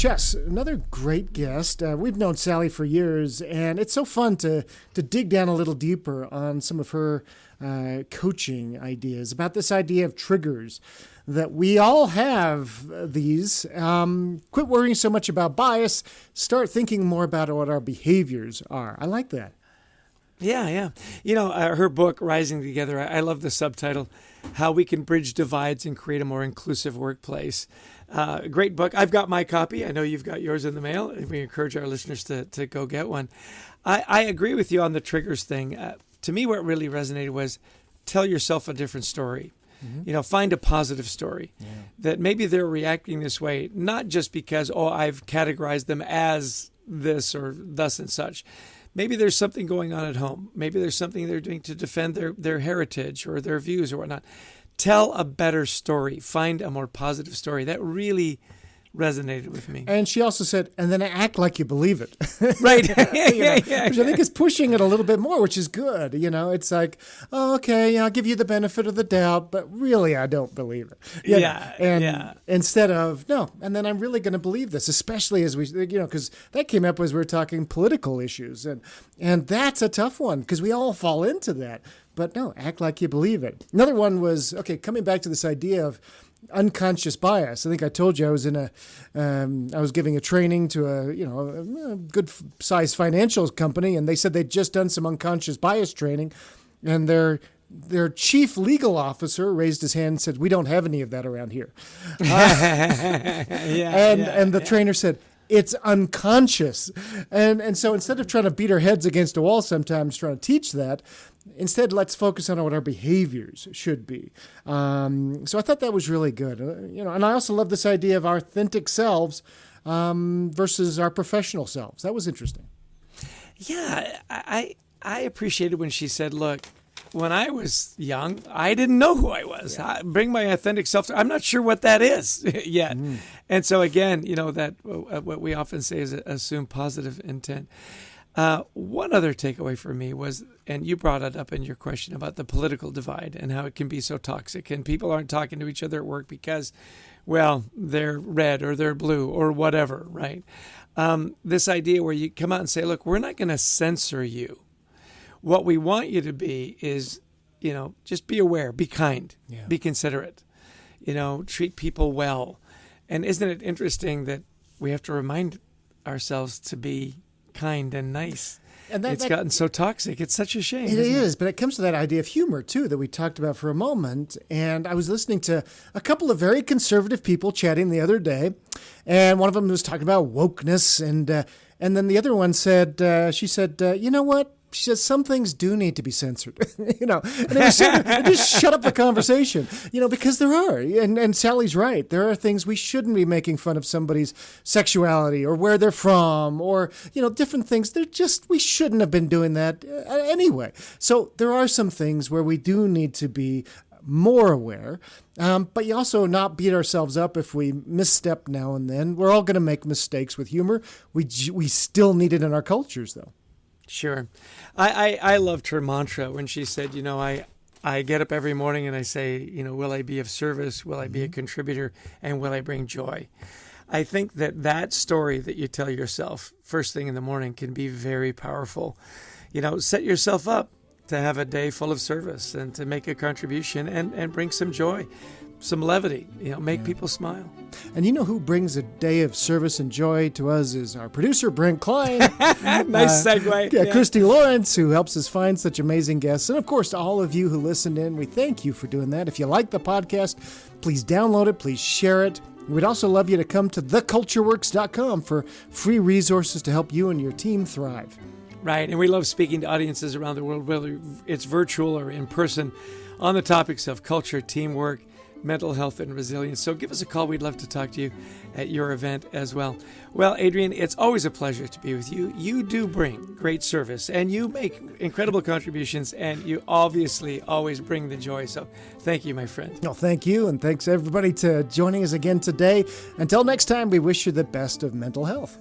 Chess, another great guest. We've known Sally for years, and it's so fun to dig down a little deeper on some of her coaching ideas about this idea of triggers, that we all have these. Quit worrying so much about bias. Start thinking more about what our behaviors are. I like that. Yeah. Her book, Rising Together, I love the subtitle, How We Can Bridge Divides and Create a More Inclusive Workplace. Great book. I've got my copy. I know you've got yours in the mail, and we encourage our listeners to go get one. I agree with you on the triggers thing. To me, what really resonated was tell yourself a different story. Mm-hmm. Find a positive story. Yeah. That maybe they're reacting this way, not just because, I've categorized them as this or thus and such. Maybe there's something going on at home. Maybe there's something they're doing to defend their heritage or their views or whatnot. Tell a better story. Find a more positive story. That really resonated with me. And she also said, and then act like you believe it. Right. Which I think is pushing it a little bit more, which is good. It's like, okay, I'll give you the benefit of the doubt, but really I don't believe it. Instead of, no, and then I'm really going to believe this, especially as we, because that came up as we were talking political issues. And that's a tough one because we all fall into that. But no, act like you believe it. Another one was, coming back to this idea of unconscious bias. I think I told you I was I was giving a training to a good sized financial company, and they said they'd just done some unconscious bias training, and their chief legal officer raised his hand and said, "We don't have any of that around here." And the trainer said, "It's unconscious." And so instead of trying to beat our heads against a wall sometimes trying to teach that, instead, let's focus on what our behaviors should be. So I thought that was really good. And I also love this idea of our authentic selves versus our professional selves. That was interesting. Yeah, I appreciated when she said, look, when I was young, I didn't know who I was. Yeah. Bring my authentic self. I'm not sure what that is yet. Mm. And so again, that what we often say is assume positive intent. One other takeaway for me was, and you brought it up in your question about the political divide and how it can be so toxic, and people aren't talking to each other at work because, they're red or they're blue or whatever, right? This idea where you come out and say, look, we're not going to censor you. What we want you to be is, just be aware, be kind, be considerate, treat people well. And isn't it interesting that we have to remind ourselves to be kind and nice? And it's gotten so toxic. It's such a shame. It is, but it comes to that idea of humor, too, that we talked about for a moment. And I was listening to a couple of very conservative people chatting the other day, and one of them was talking about wokeness, and then the other one said, she said, you know what? She says some things do need to be censored, and it just shut up the conversation, because there are, and Sally's right. There are things we shouldn't be making fun of somebody's sexuality or where they're from or, different things. We shouldn't have been doing that anyway. So there are some things where we do need to be more aware, but you also not beat ourselves up if we misstep now and then. We're all going to make mistakes with humor. We still need it in our cultures, though. Sure. I loved her mantra when she said, I get up every morning and I say, will I be of service? Will I be a contributor? And will I bring joy? I think that story that you tell yourself first thing in the morning can be very powerful. Set yourself up to have a day full of service and to make a contribution and bring some joy, some levity, make people smile. And who brings a day of service and joy to us is our producer, Brent Klein. Nice segue. Christy Lawrence, who helps us find such amazing guests. And of course, to all of you who listened in, we thank you for doing that. If you like the podcast, please download it, please share it. We'd also love you to come to thecultureworks.com for free resources to help you and your team thrive. Right, and we love speaking to audiences around the world, whether it's virtual or in person, on the topics of culture, teamwork, mental health, and resilience. So give us a call. We'd love to talk to you at your event as well. Well, Adrian, it's always a pleasure to be with you. You do bring great service, and you make incredible contributions, and you obviously always bring the joy. So thank you, my friend. Well, thank you, and thanks everybody to joining us again today. Until next time, we wish you the best of mental health.